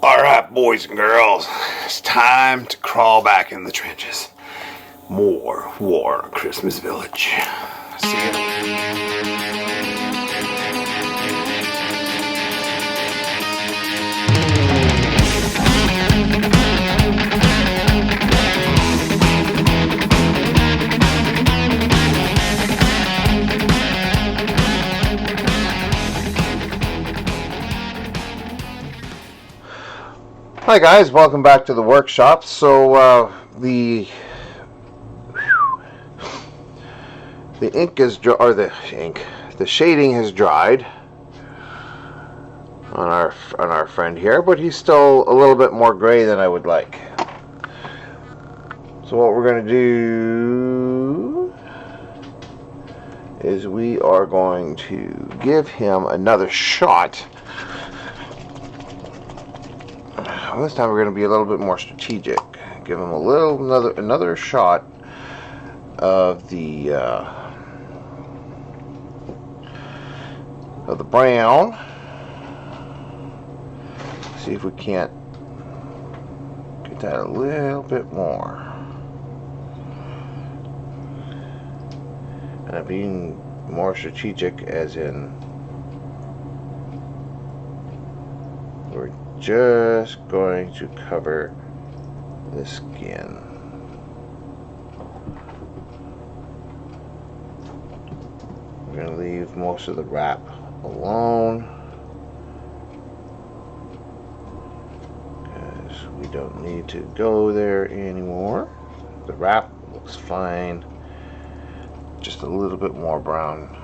Alright, boys and girls, it's time to crawl back in the trenches. More War on Christmas Village. See ya. Hi guys, welcome back to the workshop. So the ink is the shading has dried on our friend here, but he's still a little bit more gray than I would like. So what we're going to do is we are going to give him another shot. This time we're going to be a little bit more strategic. Give him another shot of the brown. See if we can't get that a little bit more. And I'm being more strategic, as in we're just going to cover the skin. We're going to leave most of the wrap alone because we don't need to go there anymore. The wrap looks fine. Just a little bit more brown.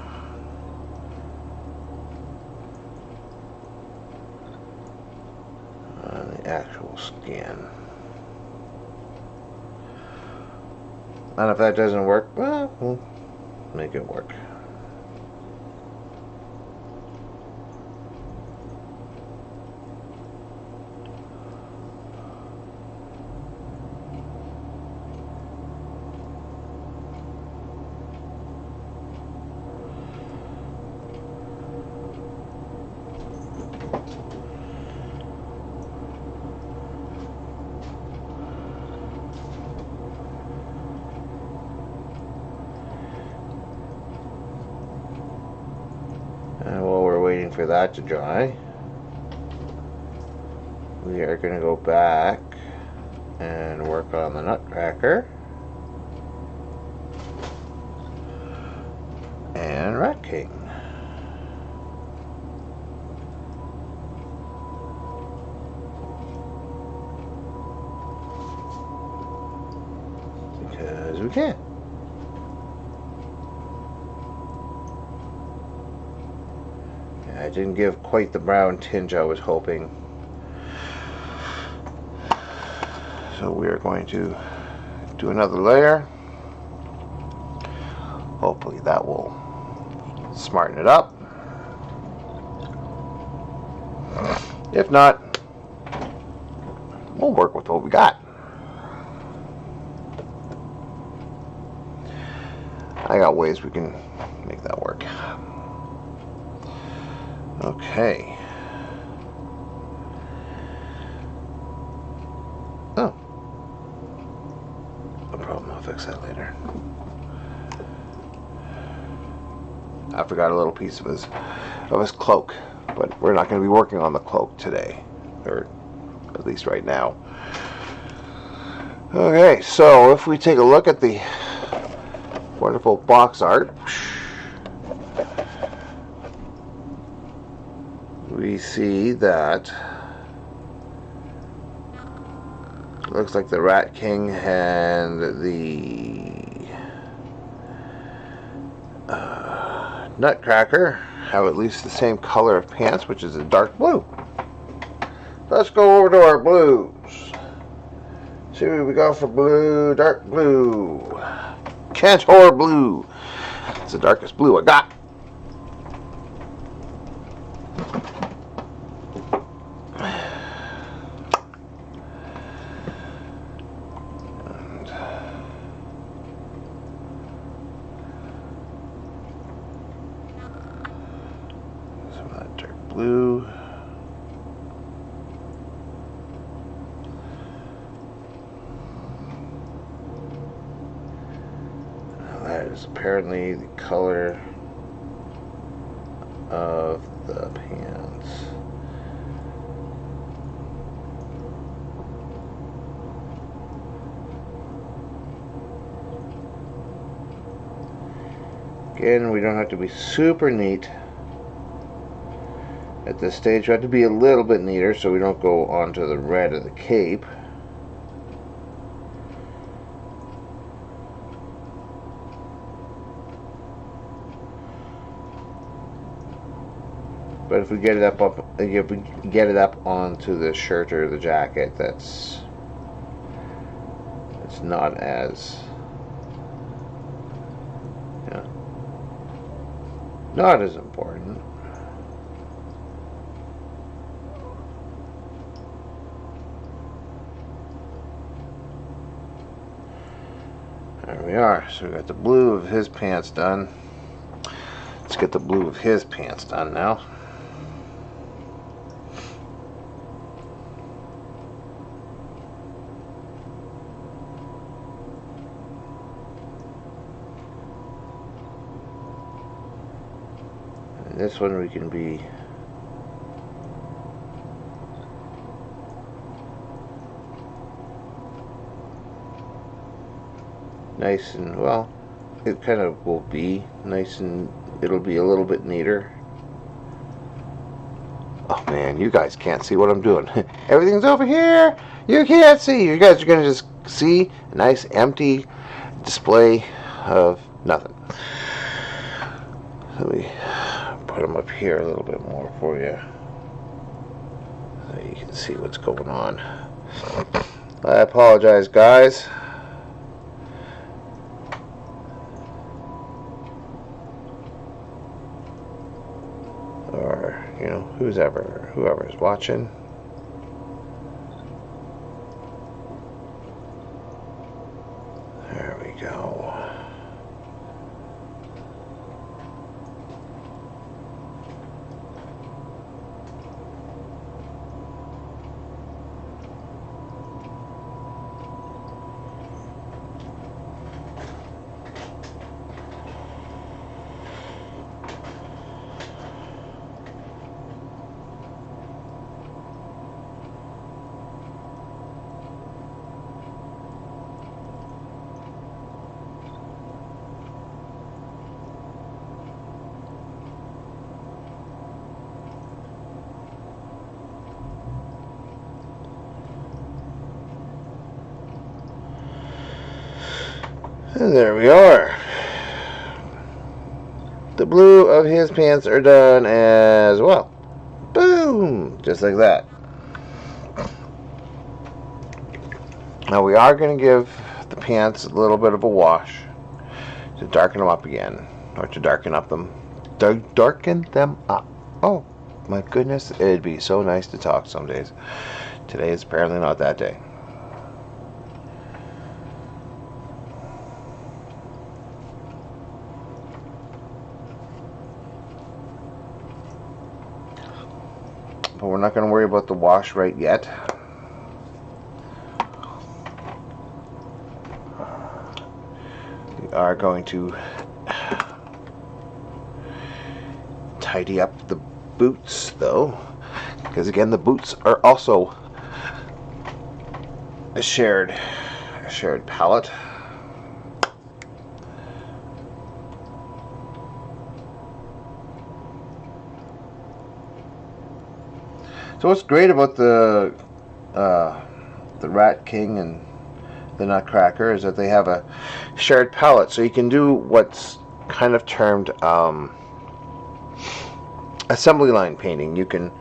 The actual skin. And if that doesn't work, well, we'll make it work. And while we're waiting for that to dry, we are going to go back and work on the Nutcracker and Rat King. Because we can. I didn't give quite the brown tinge I was hoping. So we are going to do another layer. Hopefully that will smarten it up. If not, we'll work with what we got. I got ways we can make that work. Okay. Oh. No problem, I'll fix that later. I forgot a little piece of his cloak, but we're not going to be working on the cloak today, or at least right now. Okay, so if we take a look at the wonderful box art, we see that it looks like the Rat King and the Nutcracker have at least the same color of pants, which is a dark blue. Let's go over to our blues. See what we got for blue, dark blue. Cantor blue. It's the darkest blue I got. Some of that dark blue. is apparently the color of the pants. Again, we don't have to be super neat at this stage. We have to be a little bit neater so we don't go onto the red of the cape. But if we get it up onto the shirt or the jacket, it's not as not as important. There we are. So we got the blue of his pants done. Let's get the blue of his pants done now. And this one we can be nice and, well, it kind of will be nice and it'll be a little bit neater. Oh man, you guys can't see what I'm doing. Everything's over here. You can't see. You guys are going to just see a nice empty display of nothing. Let me put them up here a little bit more for you so you can see what's going on. I apologize, guys. Or, you know, whoever's watching. There we go. And there we are. The blue of his pants are done as well. Boom! Just like that. Now we are going to give the pants a little bit of a wash to darken them up again, or to darken them up. Oh my goodness, it'd be so nice to talk some days. Today is apparently not that day. But we're not going to worry about the wash right yet. We are going to tidy up the boots, though, because again, the boots are also a shared palette. So what's great about the Rat King and the Nutcracker is that they have a shared palette, so you can do what's kind of termed assembly line painting. You can,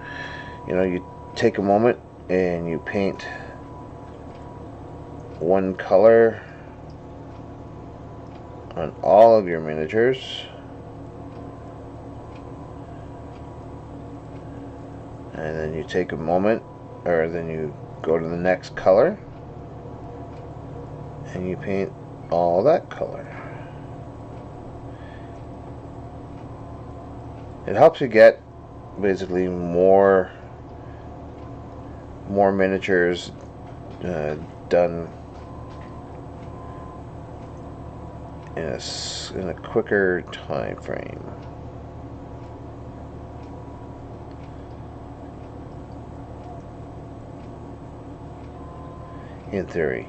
you take a moment and you paint one color on all of your miniatures. And then you take a moment, or then you go to the next color and you paint all that color. It helps you get basically more miniatures done in a quicker time frame. In theory.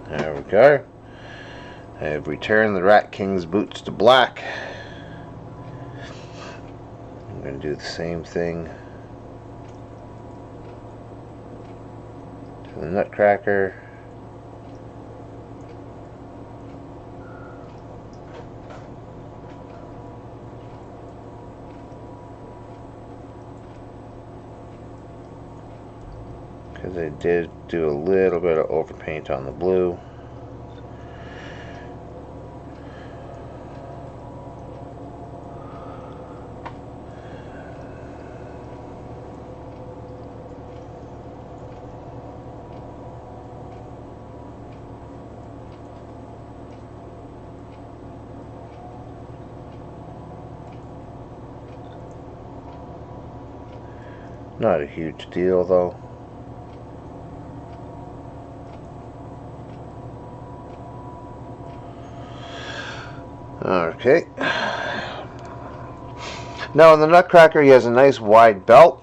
There we go. I have returned the Rat King's boots to black. I'm going to do the same thing to the Nutcracker. Because I did do a little bit of overpaint on the blue. Not a huge deal though. Okay. Now in the Nutcracker he has a nice wide belt.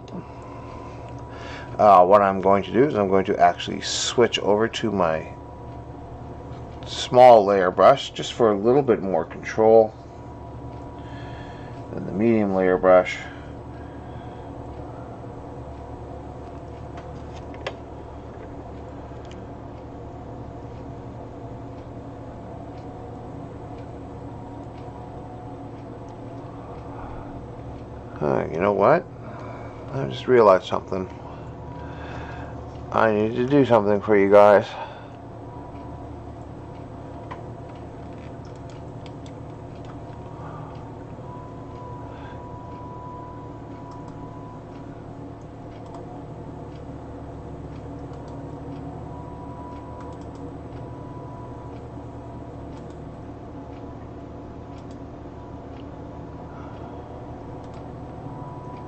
What I'm going to do is I'm going to actually switch over to my small layer brush just for a little bit more control than the medium layer brush. You know what? I just realized something. I need to do something for you guys.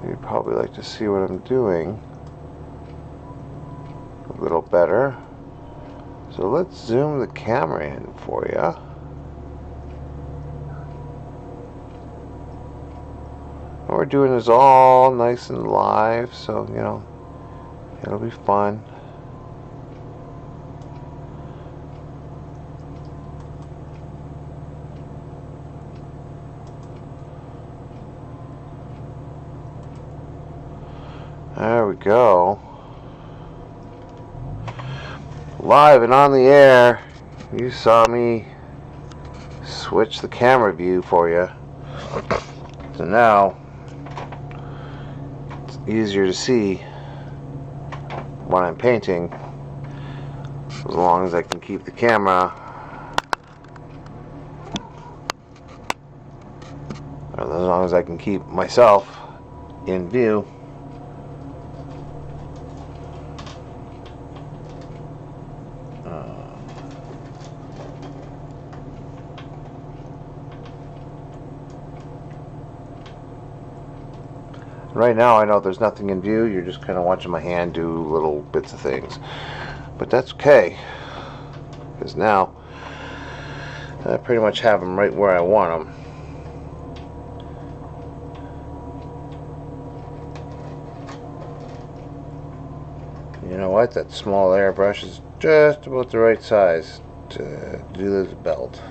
You'd probably like to see what I'm doing a little better. So let's zoom the camera in for you. And we're doing this all nice and live, so you know, it'll be fun. There we go. Live and on the air. You saw me switch the camera view for you. So now it's easier to see what I'm painting as long as I can keep the camera, or as long as I can keep myself in view. Right now I know there's nothing in view, you're just kind of watching my hand do little bits of things. But that's okay, because now I pretty much have them right where I want them. You know what, that small airbrush is just about the right size to do this belt.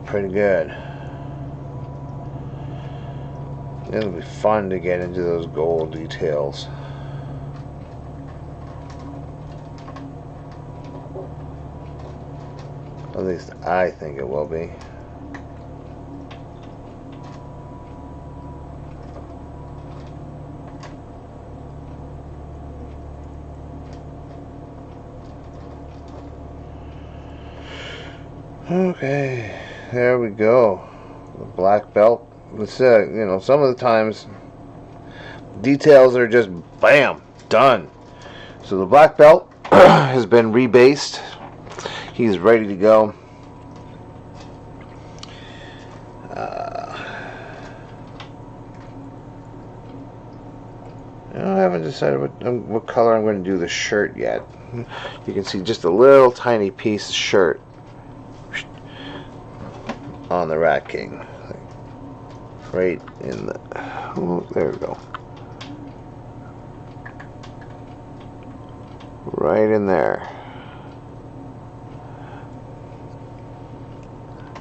Pretty good. It'll be fun to get into those gold details. At least I think it will be. Okay, there we go. The black belt. Let's you know, some of the times details are just bam, done. So the black belt has been rebased. He's ready to go. I haven't decided what color I'm going to do the shirt yet. You can see just a little tiny piece of shirt on the Rat King. Right in the... Oh, there we go. Right in there.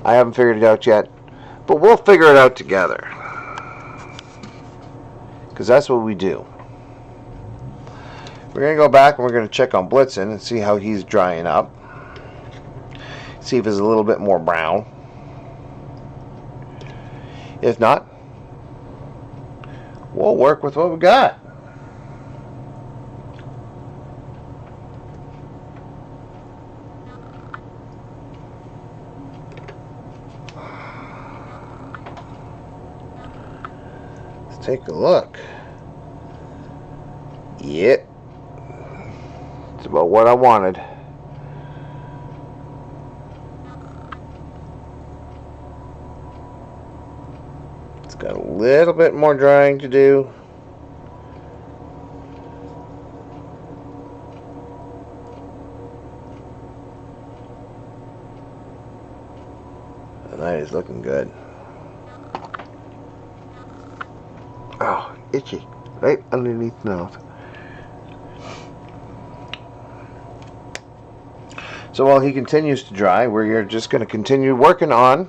I haven't figured it out yet, but we'll figure it out together. Because that's what we do. We're going to go back and we're going to check on Blitzen and see how he's drying up. See if it's a little bit more brown. If not, we'll work with what we got. Let's take a look. Yep. It's about what I wanted. It's got a little bit more drying to do. And that is looking good. Oh, itchy. Right underneath the nose. So while he continues to dry, we're just going to continue working on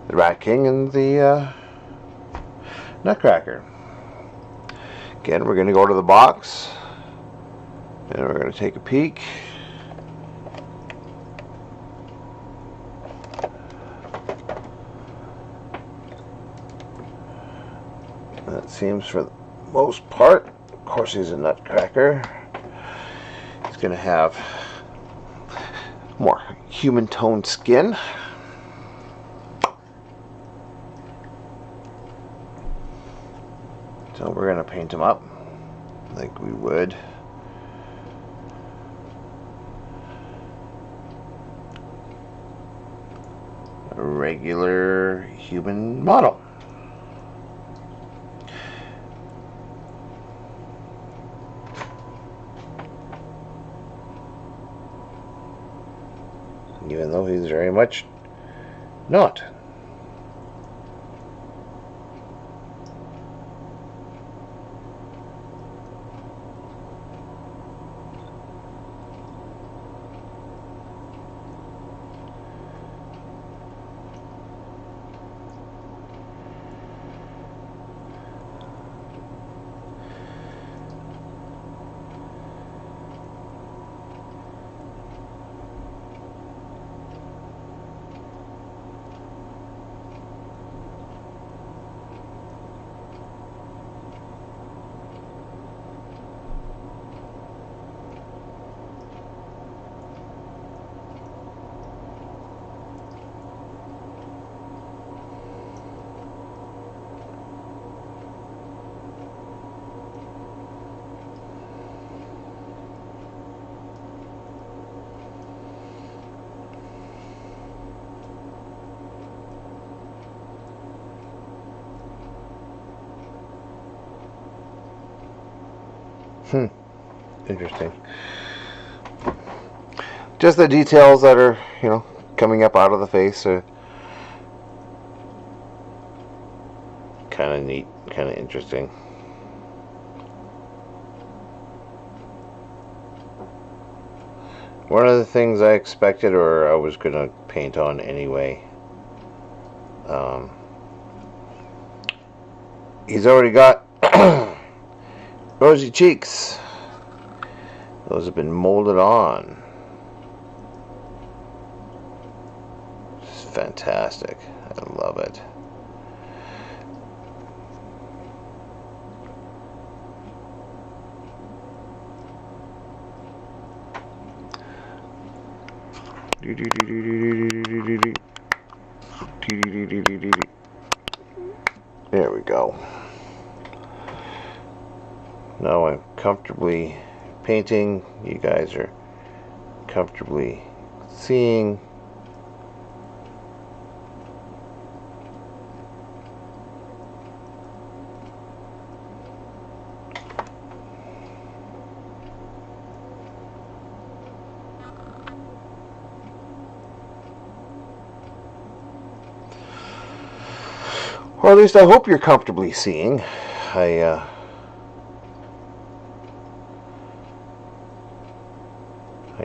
the Rat King and the Nutcracker. Again, we're going to go to the box and we're going to take a peek. That seems for the most part. Of course, he's a Nutcracker. He's going to have more human toned skin. So we're going to paint him up like we would a regular human model. Even though he's very much not. Interesting. Just the details that are, you know, coming up out of the face are kind of neat, kind of interesting. One of the things I expected, or I was going to paint on anyway, he's already got rosy cheeks. Those have been molded on. It's fantastic. I love it. There we go. Now I'm comfortably painting. You guys are comfortably seeing. Or at least I hope you're comfortably seeing. I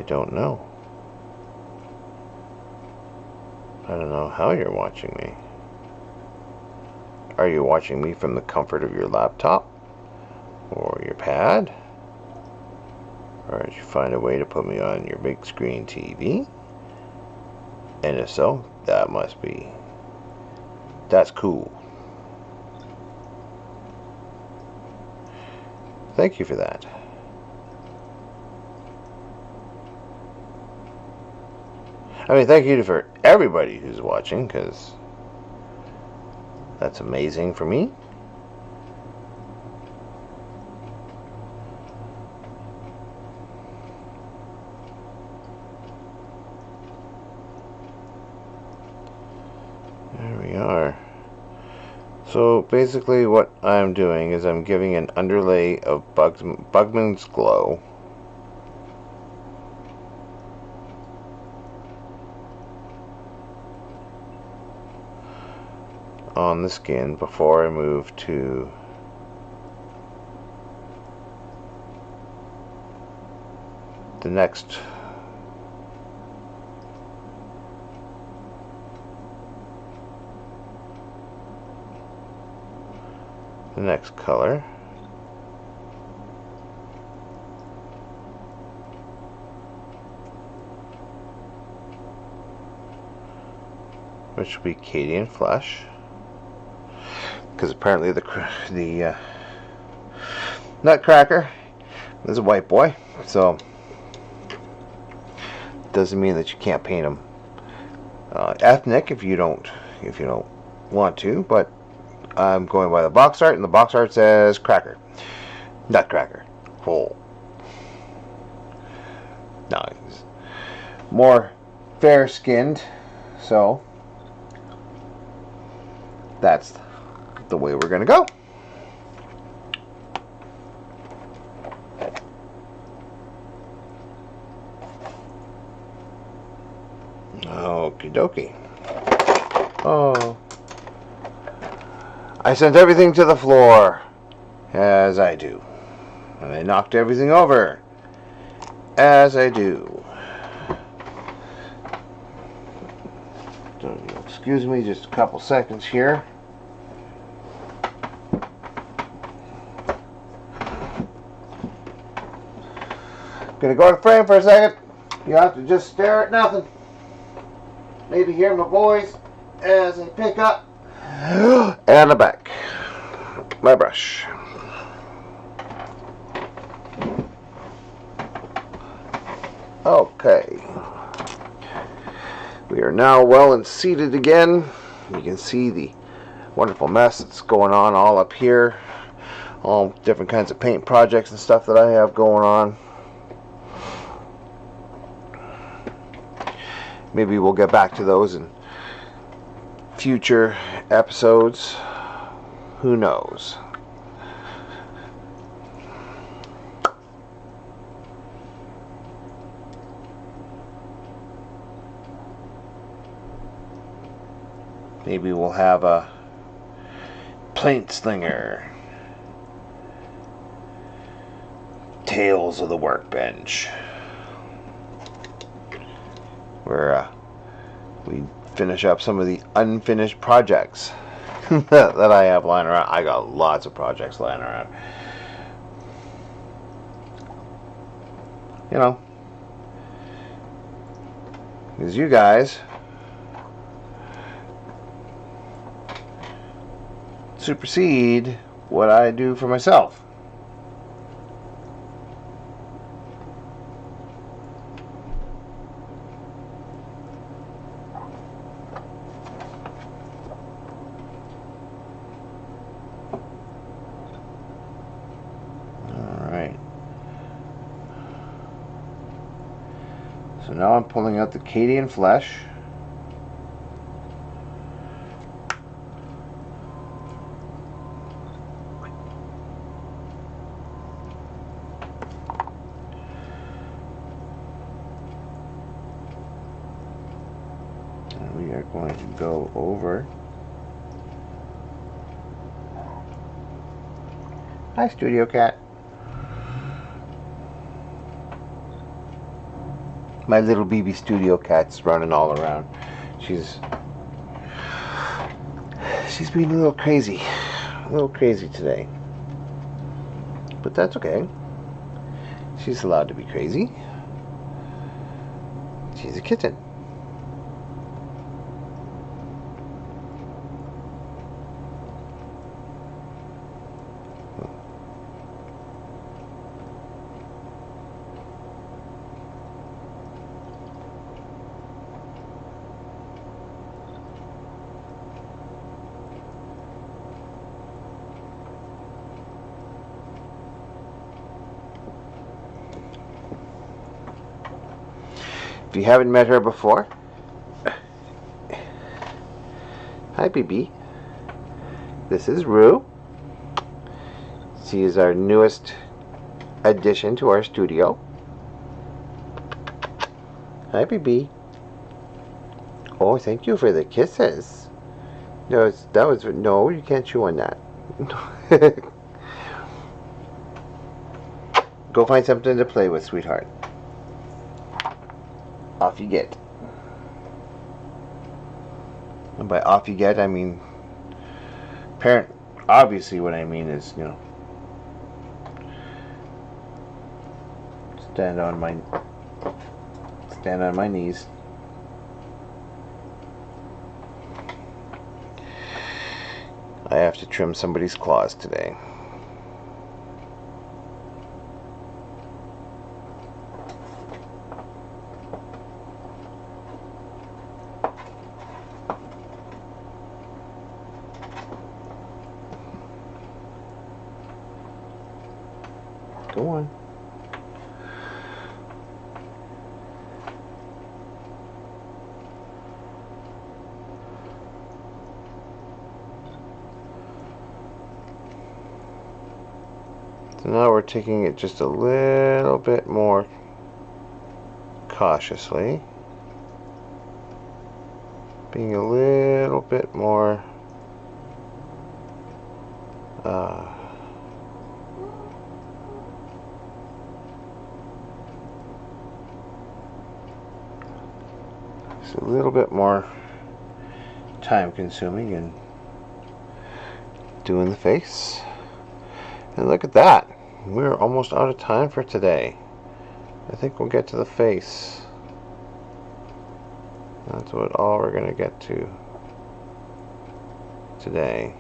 don't know. I don't know how you're watching me. Are you watching me from the comfort of your laptop? Or your pad? Or did you find a way to put me on your big screen TV? And if so, that's cool. Thank you for that. I mean, thank you for everybody who's watching, because that's amazing for me. There we are. So basically what I'm doing is I'm giving an underlay of Bugman's Glow on the skin before I move to the next color, which will be Cadian Flesh, because apparently the Nutcracker is a white boy, so doesn't mean that you can't paint him ethnic if you don't want to, but I'm going by the box art, and the box art says cracker. Nutcracker. Whole. No, he's more fair-skinned, so that's the way we're going to go. Okie dokie. Oh. I sent everything to the floor, as I do. And I knocked everything over, as I do. So, excuse me just a couple seconds here. Gonna go to frame for a second. You have to just stare at nothing. Maybe hear my voice as I pick up and the back my brush. Okay, we are now well and seated again. You can see the wonderful mess that's going on all up here, all different kinds of paint projects and stuff that I have going on. Maybe we'll get back to those in future episodes. Who knows? Maybe we'll have a Paint Slinger, Tales of the Workbench, where we finish up some of the unfinished projects that I have lying around. I got lots of projects lying around. You know, because you guys supersede what I do for myself. So now I'm pulling out the Cadian flesh. And we are going to go over. Hi, Studio Cat. My little BB Studio Cat's running all around. She's being a little crazy today. But that's okay. She's allowed to be crazy. She's a kitten. If you haven't met her before, hi BB. This is Rue. She is our newest addition to our studio. Hi BB. Oh, thank you for the kisses. No, you can't chew on that. Go find something to play with, sweetheart. Off you get. And by off you get, I mean parent. Obviously, what I mean is, stand on my knees. I have to trim somebody's claws today. Go on. So now we're taking it just a little bit more cautiously. Being a little bit more it's a little bit more time consuming in doing the face. And look at that. We're almost out of time for today. I think we'll get to the face. That's all we're going to get to today.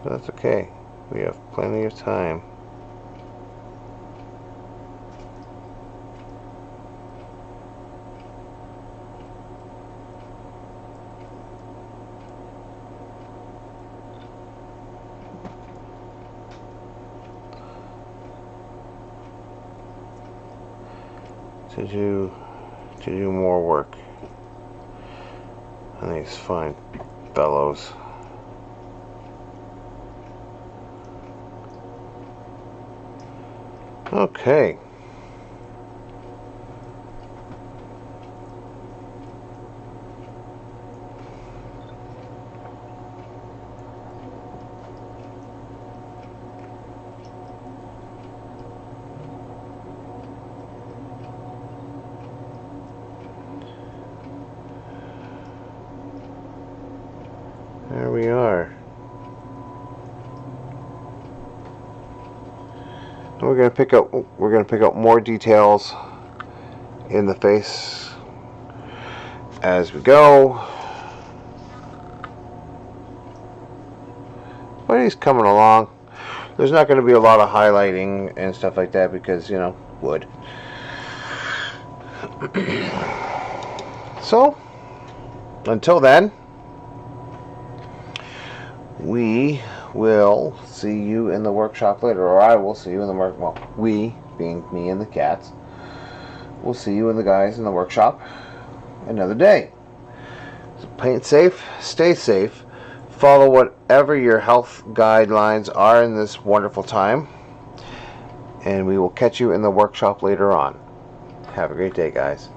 But that's okay. We have plenty of time. To do more work on these fine fellows. Okay. There we are. And we're going to pick up more details in the face as we go. But he's coming along. There's not going to be a lot of highlighting and stuff like that because, wood. So, until then, we will see you in the workshop later, or I will see you in the work. Well, we being me and the cats we'll see you and the guys in the workshop another day. So paint safe, stay safe, follow whatever your health guidelines are in this wonderful time, and we will catch you in the workshop later on. Have a great day, guys.